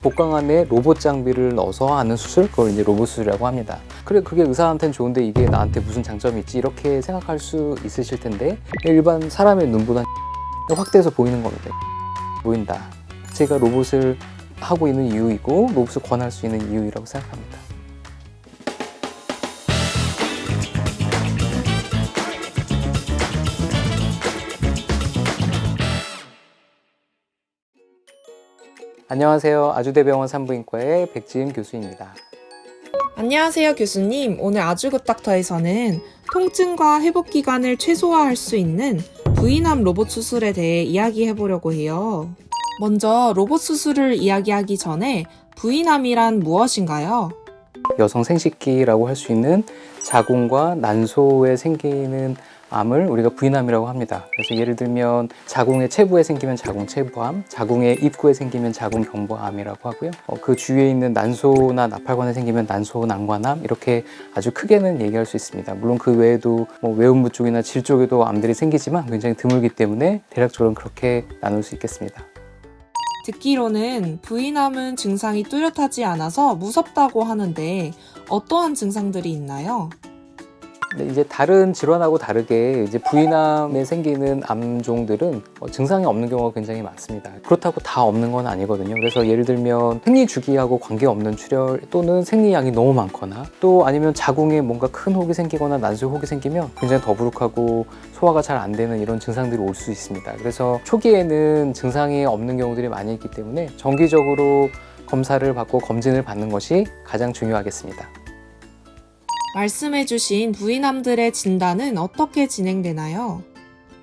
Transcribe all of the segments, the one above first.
복강 안에 로봇 장비를 넣어서 하는 수술, 그걸 이제 로봇 수술이라고 합니다. 그래, 그게 의사한테는 좋은데 이게 나한테 무슨 장점이 있지? 이렇게 생각할 수 있으실 텐데, 일반 사람의 눈보다 확대해서 보이는 겁니다. 보인다. 제가 로봇을 하고 있는 이유이고 로봇을 권할 수 있는 이유라고 생각합니다. 안녕하세요. 아주대병원 산부인과의 백지은 교수입니다. 안녕하세요, 교수님. 오늘 아주굿닥터에서는 통증과 회복 기간을 최소화할 수 있는 V남 로봇 수술에 대해 이야기해 보려고 해요. 먼저 로봇 수술을 이야기하기 전에 V남이란 무엇인가요? 여성 생식기라고 할 수 있는 자궁과 난소에 생기는 암을 우리가 V남이라고 합니다. 그래서 예를 들면 자궁의 체부에 생기면 자궁 체부암, 자궁의 입구에 생기면 자궁 경부암이라고 하고요. 그 주위에 있는 난소나 나팔관에 생기면 난소 난관암, 이렇게 아주 크게는 얘기할 수 있습니다. 물론 그 외에도 외음부 쪽이나 질 쪽에도 암들이 생기지만 굉장히 드물기 때문에 대략적으로는 그렇게 나눌 수 있겠습니다. 듣기로는 V남은 증상이 뚜렷하지 않아서 무섭다고 하는데 어떠한 증상들이 있나요? 이제 다른 질환하고 다르게 이제 V남에 생기는 암종들은 증상이 없는 경우가 굉장히 많습니다. 그렇다고 다 없는 건 아니거든요. 그래서 예를 들면 생리 주기하고 관계없는 출혈 또는 생리량이 너무 많거나 또 아니면 자궁에 뭔가 큰 혹이 생기거나 난소에 혹이 생기면 굉장히 더부룩하고 소화가 잘 안 되는 이런 증상들이 올 수 있습니다. 그래서 초기에는 증상이 없는 경우들이 많이 있기 때문에 정기적으로 검사를 받고 검진을 받는 것이 가장 중요하겠습니다. 말씀해주신 V남들의 진단은 어떻게 진행되나요?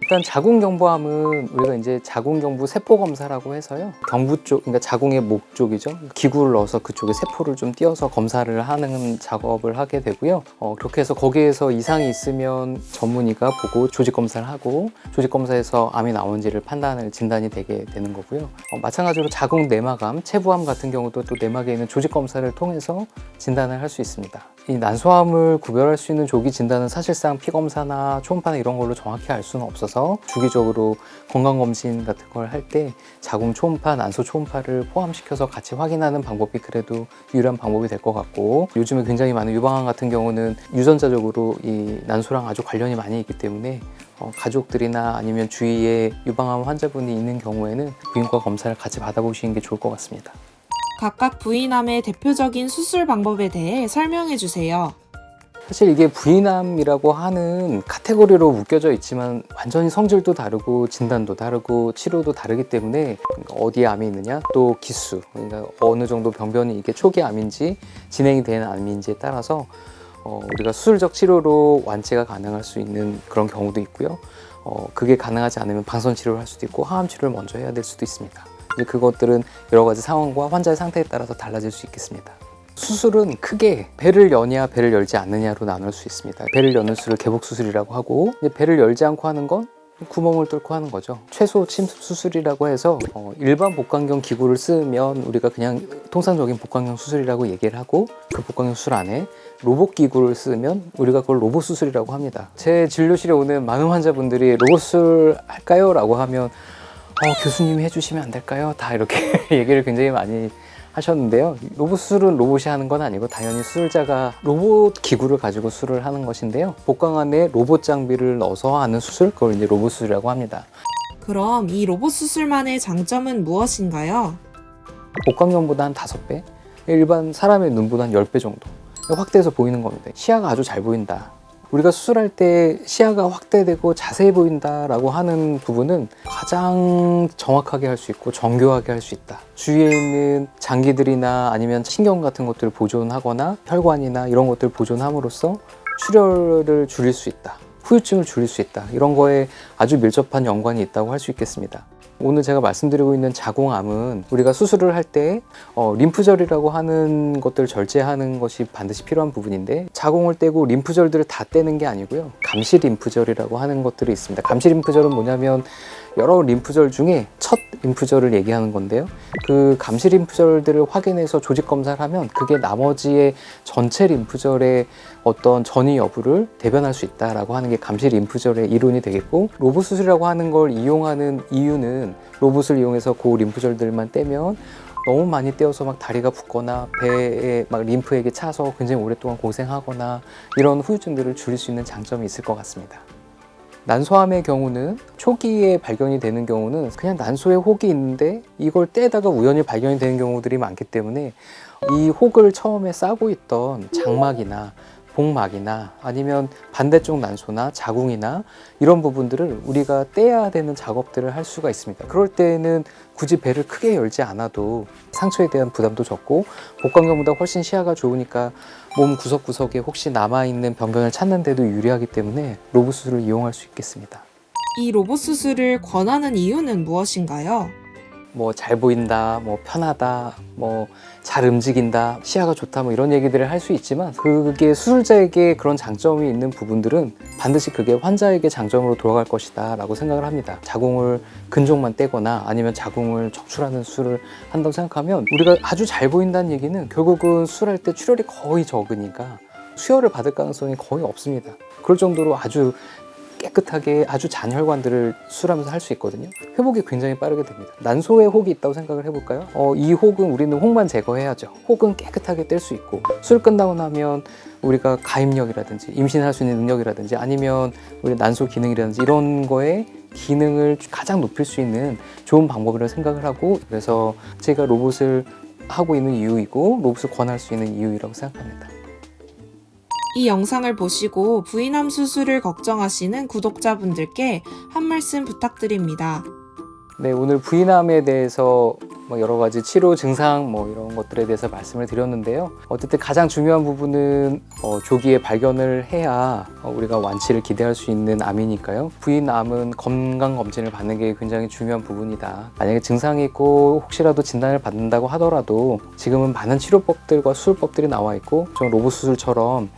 일단 자궁경부암은 우리가 이제 자궁경부 세포 검사라고 해서요. 경부 쪽, 그러니까 자궁의 목 쪽이죠. 기구를 넣어서 그쪽에 세포를 좀 띄어서 검사를 하는 작업을 하게 되고요. 그렇게 해서 거기에서 이상이 있으면 전문의가 보고 조직 검사를 하고 조직 검사에서 암이 나온지를 진단이 되게 되는 거고요. 마찬가지로 자궁 내막암, 체부암 같은 경우도 또 내막에 있는 조직 검사를 통해서 진단을 할 수 있습니다. 이 난소암을 구별할 수 있는 조기 진단은 사실상 피 검사나 초음파나 이런 걸로 정확히 알 수는 없어서 주기적으로 건강검진 같은 걸 할 때 자궁 초음파, 난소 초음파를 포함시켜서 같이 확인하는 방법이 그래도 유일한 방법이 될 것 같고, 요즘에 굉장히 많은 유방암 같은 경우는 유전자적으로 이 난소랑 아주 관련이 많이 있기 때문에 가족들이나 아니면 주위에 유방암 환자분이 있는 경우에는 부인과 검사를 같이 받아보시는 게 좋을 것 같습니다. 각각 V남의 대표적인 수술 방법에 대해 설명해 주세요. 사실 이게 V남이라고 하는 카테고리로 묶여져 있지만 완전히 성질도 다르고 진단도 다르고 치료도 다르기 때문에 어디에 암이 있느냐, 또 기수, 그러니까 어느 정도 병변이 이게 초기 암인지 진행이 되는 암인지에 따라서 우리가 수술적 치료로 완치가 가능할 수 있는 그런 경우도 있고요. 그게 가능하지 않으면 방선 치료를 할 수도 있고 항암 치료를 먼저 해야 될 수도 있습니다. 이제 그것들은 여러 가지 상황과 환자의 상태에 따라서 달라질 수 있겠습니다. 수술은 크게 배를 여냐 배를 열지 않느냐로 나눌 수 있습니다. 배를 여는 수술을 개복수술이라고 하고, 배를 열지 않고 하는 건 구멍을 뚫고 하는 거죠. 최소 침습 수술이라고 해서 일반 복강경 기구를 쓰면 우리가 그냥 통상적인 복강경 수술이라고 얘기를 하고, 그 복강경 수술 안에 로봇 기구를 쓰면 우리가 그걸 로봇 수술이라고 합니다. 제 진료실에 오는 많은 환자분들이 로봇 수술 할까요? 라고 하면 교수님이 해주시면 안 될까요? 다 이렇게 얘기를 굉장히 많이 하셨는데요. 로봇 수술은 로봇이 하는 건 아니고 당연히 수술자가 로봇 기구를 가지고 수술을 하는 것인데요. 복강 안에 로봇 장비를 넣어서 하는 수술, 그걸 이제 로봇 수술이라고 합니다. 그럼 이 로봇 수술만의 장점은 무엇인가요? 복강경보다 한 5배, 일반 사람의 눈보다 한 10배 정도 확대해서 보이는 겁니다. 시야가 아주 잘 보인다. 우리가 수술할 때 시야가 확대되고 자세히 보인다라고 하는 부분은 가장 정확하게 할 수 있고 정교하게 할 수 있다. 주위에 있는 장기들이나 아니면 신경 같은 것들을 보존하거나 혈관이나 이런 것들을 보존함으로써 출혈을 줄일 수 있다. 후유증을 줄일 수 있다. 이런 거에 아주 밀접한 연관이 있다고 할 수 있겠습니다. 오늘 제가 말씀드리고 있는 자궁암은 우리가 수술을 할 때 림프절이라고 하는 것들을 절제하는 것이 반드시 필요한 부분인데, 자궁을 떼고 림프절들을 다 떼는 게 아니고요. 감시 림프절이라고 하는 것들이 있습니다. 감시 림프절은 뭐냐면 여러 림프절 중에 첫 림프절을 얘기하는 건데요. 그 감시 림프절들을 확인해서 조직 검사를 하면 그게 나머지의 전체 림프절의 어떤 전이 여부를 대변할 수 있다라고 하는 게 감시 림프절의 이론이 되겠고, 로봇 수술이라고 하는 걸 이용하는 이유는 로봇을 이용해서 그 림프절들만 떼면 너무 많이 떼어서 막 다리가 붓거나 배에 막 림프에게 차서 굉장히 오랫동안 고생하거나 이런 후유증들을 줄일 수 있는 장점이 있을 것 같습니다. 난소암의 경우는 초기에 발견이 되는 경우는 그냥 난소에 혹이 있는데 이걸 떼다가 우연히 발견이 되는 경우들이 많기 때문에 이 혹을 처음에 싸고 있던 장막이나 복막이나 아니면 반대쪽 난소나 자궁이나 이런 부분들을 우리가 떼야 되는 작업들을 할 수가 있습니다. 그럴 때는 굳이 배를 크게 열지 않아도 상처에 대한 부담도 적고 복강경보다 훨씬 시야가 좋으니까 몸 구석구석에 혹시 남아있는 병변을 찾는 데도 유리하기 때문에 로봇 수술을 이용할 수 있겠습니다. 이 로봇 수술을 권하는 이유는 무엇인가요? 뭐 잘 보인다, 뭐 편하다, 뭐 잘 움직인다, 시야가 좋다, 뭐 이런 얘기들을 할 수 있지만 그게 수술자에게 그런 장점이 있는 부분들은 반드시 그게 환자에게 장점으로 돌아갈 것이다 라고 생각을 합니다. 자궁을 근종만 떼거나 아니면 자궁을 적출하는 수술을 한다고 생각하면 우리가 아주 잘 보인다는 얘기는 결국은 수술할 때 출혈이 거의 적으니까 수혈을 받을 가능성이 거의 없습니다. 그럴 정도로 아주 깨끗하게 아주 잔혈관들을 수술하면서 할 수 있거든요. 회복이 굉장히 빠르게 됩니다. 난소에 혹이 있다고 생각을 해볼까요? 이 혹은 우리는 혹만 제거해야죠. 혹은 깨끗하게 뗄 수 있고 수술 끝나고 나면 우리가 가임력이라든지 임신할 수 있는 능력이라든지 아니면 우리 난소 기능이라든지 이런 거에 기능을 가장 높일 수 있는 좋은 방법이라고 생각을 하고 그래서 제가 로봇을 하고 있는 이유이고 로봇을 권할 수 있는 이유라고 생각합니다. 이 영상을 보시고 부인암 수술을 걱정하시는 구독자분들께 한 말씀 부탁드립니다. 네, 오늘 부인암에 대해서 여러 가지 치료 증상 이런 것들에 대해서 말씀을 드렸는데요. 어쨌든 가장 중요한 부분은 조기에 발견을 해야 우리가 완치를 기대할 수 있는 암이니까요. 부인암은 건강검진을 받는 게 굉장히 중요한 부분이다. 만약에 증상이 있고 혹시라도 진단을 받는다고 하더라도 지금은 많은 치료법들과 수술법들이 나와 있고 좀 로봇 수술처럼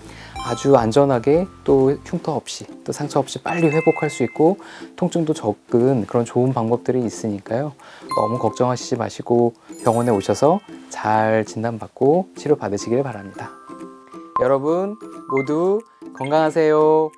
아주 안전하게 또 흉터 없이 또 상처 없이 빨리 회복할 수 있고 통증도 적은 그런 좋은 방법들이 있으니까요. 너무 걱정하시지 마시고 병원에 오셔서 잘 진단받고 치료 받으시길 바랍니다. 여러분 모두 건강하세요.